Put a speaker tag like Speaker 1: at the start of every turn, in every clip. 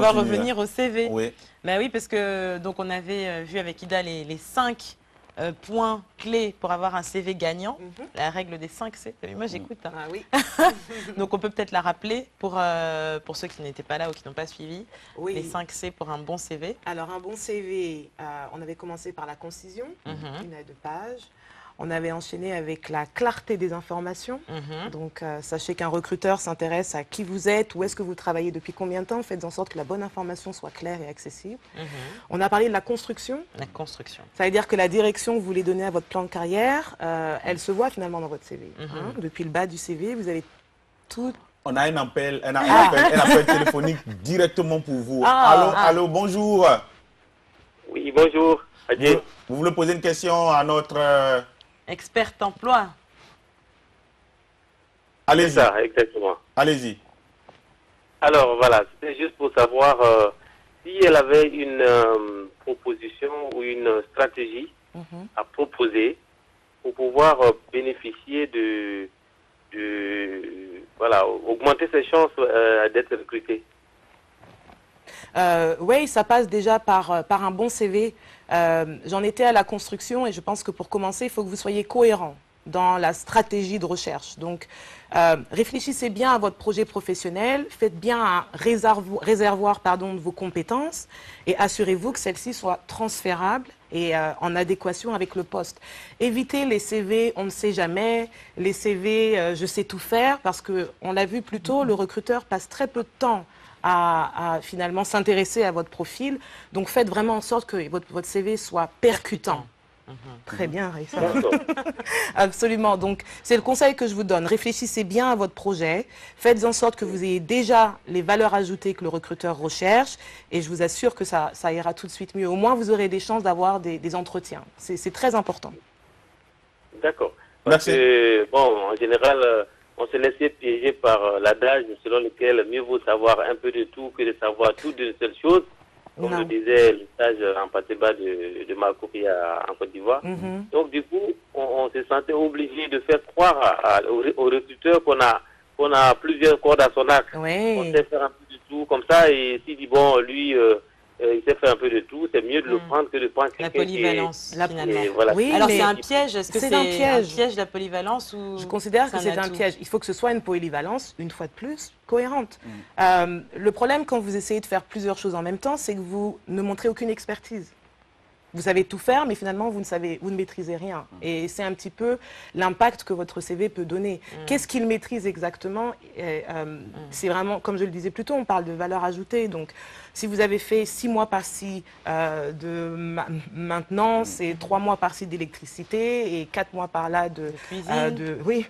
Speaker 1: On va revenir au CV.
Speaker 2: Oui.
Speaker 1: Ben oui, parce que donc on avait vu avec Ida les 5 points clés pour avoir un CV gagnant. La règle des 5 C. Moi, j'écoute. Hein.
Speaker 3: Ah oui.
Speaker 1: Donc, on peut peut-être la rappeler pour ceux qui n'étaient pas là ou qui n'ont pas suivi.
Speaker 3: Oui.
Speaker 1: Les 5 C pour un bon CV.
Speaker 3: Alors, un bon CV, on avait commencé par la concision, 1 à 2 pages. On avait enchaîné avec la clarté des informations. Donc, sachez qu'un recruteur s'intéresse à qui vous êtes, où est-ce que vous travaillez, depuis combien de temps. Faites en sorte que la bonne information soit claire et accessible. On a parlé de la construction.
Speaker 1: La construction.
Speaker 3: Ça veut dire que la direction que vous voulez donner à votre plan de carrière, elle se voit finalement dans votre CV. Hein. Depuis le bas du CV, vous avez tout.
Speaker 2: On a un appel téléphonique directement pour vous. Allô, bonjour.
Speaker 4: Oui, bonjour.
Speaker 2: Vous voulez poser une question à notre...
Speaker 1: Expert emploi.
Speaker 2: Allez-y.
Speaker 4: C'est ça, exactement.
Speaker 2: Allez-y.
Speaker 4: Alors, voilà, c'était juste pour savoir si elle avait une proposition ou une stratégie à proposer pour pouvoir bénéficier voilà, augmenter ses chances d'être recrutée.
Speaker 3: Oui, ça passe déjà par un bon CV. J'en étais à la construction et je pense que pour commencer, il faut que vous soyez cohérent dans la stratégie de recherche. Donc, réfléchissez bien à votre projet professionnel, faites bien un réservoir de vos compétences et assurez-vous que celles-ci soient transférables et en adéquation avec le poste. Évitez les CV « on ne sait jamais », les CV « je sais tout faire » parce qu'on l'a vu plus tôt, le recruteur passe très peu de temps à finalement s'intéresser à votre profil. Donc, faites vraiment en sorte que votre CV soit percutant. Très bien, Raissa. Absolument. Donc, c'est le conseil que je vous donne. Réfléchissez bien à votre projet. Faites en sorte que vous ayez déjà les valeurs ajoutées que le recruteur recherche. Et je vous assure que ça ira tout de suite mieux. Au moins, vous aurez des chances d'avoir des entretiens. C'est très important.
Speaker 4: D'accord. Parce que, bon, en général, on se laissait piéger par l'adage selon lequel mieux vaut savoir un peu de tout que de savoir tout d'une seule chose. Comme le disait le stage en Pateba de Marco en Côte d'Ivoire. Donc, du coup, on se sentait obligé de faire croire aux recruteurs qu'on a plusieurs cordes à son arc.
Speaker 3: Oui.
Speaker 4: On sait faire un peu de tout comme ça. Et s'il dit, bon, lui, il sait faire un peu de tout, c'est mieux de le prendre que de prendre quelqu'un
Speaker 1: La polyvalence, finalement.
Speaker 4: Voilà.
Speaker 3: Oui,
Speaker 1: alors, c'est un piège. Est-ce que c'est un piège, la polyvalence ou
Speaker 3: Je considère que c'est un piège. Il faut que ce soit une polyvalence, une fois de plus, cohérente. Le problème quand vous essayez de faire plusieurs choses en même temps, c'est que vous ne montrez aucune expertise. Vous savez tout faire, mais finalement, vous ne maîtrisez rien. Et c'est un petit peu l'impact que votre CV peut donner. Qu'est-ce qu'il maîtrise exactement? C'est vraiment, comme je le disais plus tôt, on parle de valeur ajoutée. Donc, si vous avez fait 6 mois par-ci de maintenance et 3 mois par-ci d'électricité et 4 mois par-là de cuisine, oui.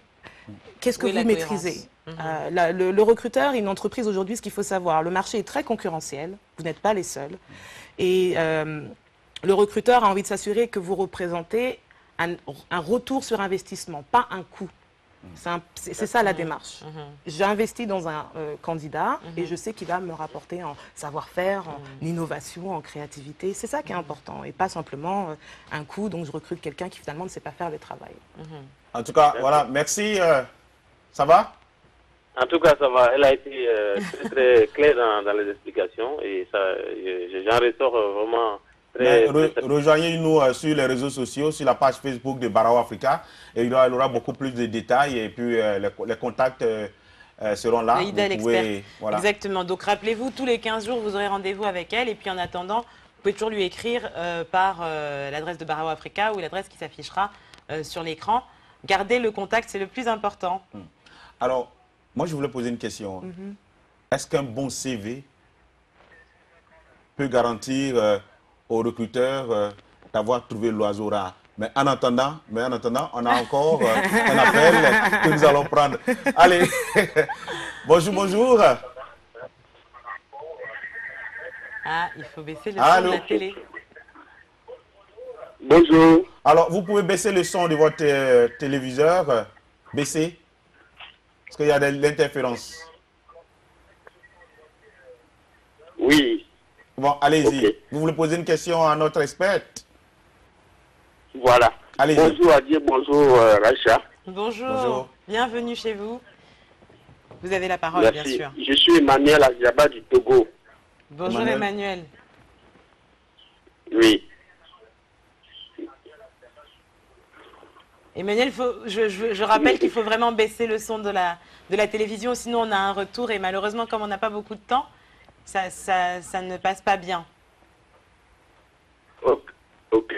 Speaker 3: Qu'est-ce que vous maîtrisez? Le recruteur, une entreprise aujourd'hui, ce qu'il faut savoir, le marché est très concurrentiel. Vous n'êtes pas les seuls. Et le recruteur a envie de s'assurer que vous représentez un retour sur investissement, pas un coût. C'est ça la démarche. J'ai investi dans un candidat et je sais qu'il va me rapporter en savoir-faire, en innovation, en créativité. C'est ça qui est important et pas simplement un coût. Donc je recrute quelqu'un qui finalement ne sait pas faire le travail.
Speaker 2: En tout cas, voilà, merci. Ça va?
Speaker 4: En tout cas, ça va. Elle a été très, très claire dans les explications et j'en ressors vraiment...
Speaker 2: Rejoignez-nous sur les réseaux sociaux, sur la page Facebook de Barao Africa. Et il y aura beaucoup plus de détails et puis les contacts seront là.
Speaker 1: Ida l'expert.
Speaker 2: Voilà.
Speaker 1: Exactement. Donc rappelez-vous, tous les 15 jours, vous aurez rendez-vous avec elle. Et puis en attendant, vous pouvez toujours lui écrire par l'adresse de Barao Africa ou l'adresse qui s'affichera sur l'écran. Gardez le contact, c'est le plus important.
Speaker 2: Alors, moi je voulais poser une question. Est-ce qu'un bon CV peut garantir aux recruteurs d'avoir trouvé l'oiseau rare? Mais en attendant, on a encore un appel que nous allons prendre. Allez, bonjour, bonjour.
Speaker 1: Ah, il faut baisser le son de la télé.
Speaker 4: Bonjour.
Speaker 2: Alors, vous pouvez baisser le son de votre téléviseur, baisser, parce qu'il y a de l'interférence.
Speaker 4: Oui.
Speaker 2: Bon, allez-y.
Speaker 4: Okay.
Speaker 2: Vous voulez poser une question à notre experte?
Speaker 4: Voilà. Bonjour Adieu, bonjour Racha.
Speaker 1: Bonjour.
Speaker 2: Bonjour.
Speaker 1: Bienvenue chez vous. Vous avez la parole,
Speaker 4: Merci.
Speaker 1: bien sûr.
Speaker 4: Je suis Emmanuel Aziaba du Togo.
Speaker 1: Bonjour Emmanuel.
Speaker 4: Oui.
Speaker 1: Emmanuel, je rappelle qu'il faut vraiment baisser le son de la télévision, sinon on a un retour et malheureusement, comme on n'a pas beaucoup de temps, ça ne passe pas bien.
Speaker 4: Ok.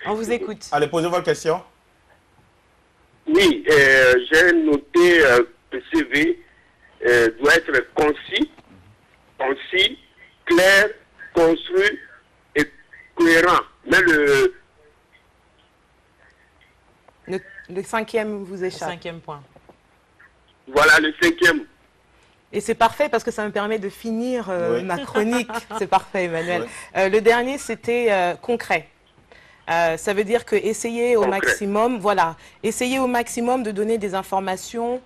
Speaker 1: On vous écoute.
Speaker 2: Allez, posez votre question.
Speaker 4: Oui, j'ai noté que le CV doit être concis, clair, construit et cohérent. Mais
Speaker 3: le cinquième vous échappe.
Speaker 1: Le 5e point.
Speaker 4: Voilà le 5e.
Speaker 3: Et c'est parfait parce que ça me permet de finir ma chronique. C'est parfait, Emmanuel.
Speaker 2: Oui.
Speaker 3: Le dernier, c'était concret. Ça veut dire que essayer au maximum, essayer au maximum de donner des informations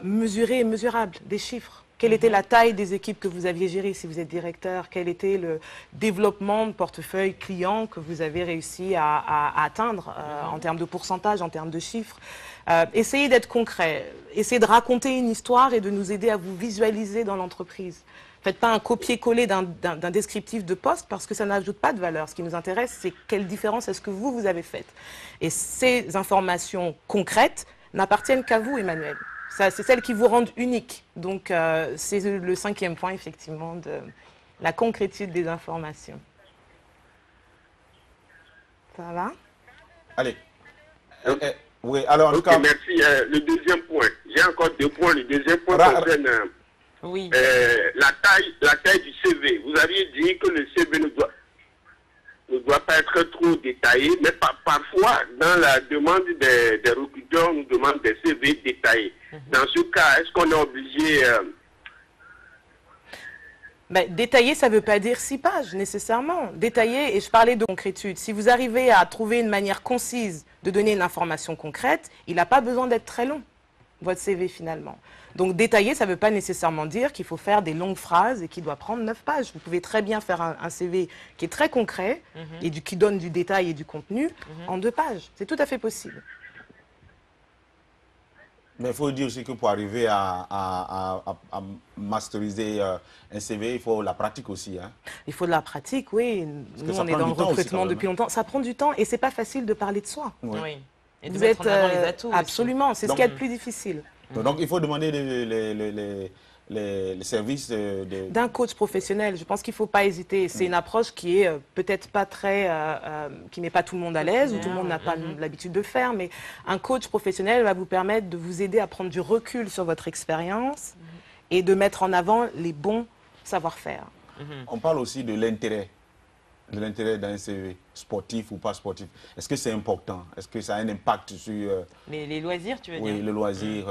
Speaker 3: mesurées et mesurables, des chiffres. Quelle était la taille des équipes que vous aviez gérées si vous êtes directeur? Quel était le développement de portefeuille client que vous avez réussi à atteindre en termes de pourcentage, en termes de chiffres? Essayez d'être concret. Essayez de raconter une histoire et de nous aider à vous visualiser dans l'entreprise. Faites pas un copier-coller d'un descriptif de poste parce que ça n'ajoute pas de valeur. Ce qui nous intéresse, c'est quelle différence est-ce que vous avez faite. Et ces informations concrètes n'appartiennent qu'à vous, Emmanuel. C'est celles qui vous rendent unique. Donc, c'est le 5e point, effectivement, de la concrétude des informations. Ça va?
Speaker 2: Allez. Oui, alors en tout cas...
Speaker 4: Merci. Le deuxième point. J'ai encore 2 points. Le deuxième point concerne la taille du CV. Vous aviez dit que le CV ne doit pas être trop détaillé, mais parfois, dans la demande des recruteurs, on nous demande des CV détaillés. Dans ce cas, est-ce qu'on est obligé...
Speaker 3: Détaillé, ça ne veut pas dire 6 pages, nécessairement. Détaillé, et je parlais de concrétude. Si vous arrivez à trouver une manière concise de donner une information concrète, il n'a pas besoin d'être très long, votre CV, finalement. Donc, détaillé, ça ne veut pas nécessairement dire qu'il faut faire des longues phrases et qu'il doit prendre 9 pages. Vous pouvez très bien faire un CV qui est très concret et qui donne du détail et du contenu en 2 pages. C'est tout à fait possible.
Speaker 2: Mais il faut dire aussi que pour arriver à masteriser un CV, il faut la pratique aussi. Hein.
Speaker 3: Il faut de la pratique, oui. Nous, on est dans le recrutement depuis longtemps. Ça prend du temps et c'est pas facile de parler de soi.
Speaker 1: Oui. Et de
Speaker 3: Vous
Speaker 1: mettre
Speaker 3: êtes
Speaker 1: en avant les atouts
Speaker 3: absolument, c'est ce qu'il y a de plus difficile.
Speaker 2: Donc, il faut demander les services
Speaker 3: d'un coach professionnel. Je pense qu'il ne faut pas hésiter. C'est une approche qui est peut-être pas très, qui met pas tout le monde à l'aise ou tout le monde n'a pas l'habitude de faire, mais un coach professionnel va vous permettre de vous aider à prendre du recul sur votre expérience et de mettre en avant les bons savoir-faire.
Speaker 2: On parle aussi de l'intérêt d'un CV, sportif ou pas sportif. Est-ce que c'est important? Est-ce que ça a un impact sur...
Speaker 1: les loisirs, tu veux dire?
Speaker 2: Oui, le loisir.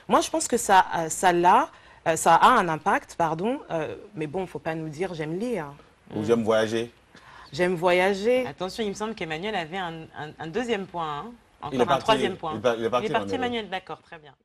Speaker 3: Moi, je pense que ça a un impact, pardon, mais bon, il ne faut pas nous dire « j'aime lire ».
Speaker 2: Ou j'aime voyager.
Speaker 3: J'aime voyager.
Speaker 1: Attention, il me semble qu'Emmanuel avait un 2e point, hein. Encore un 3e point.
Speaker 2: Il est parti,
Speaker 1: Emmanuel, d'accord, très bien.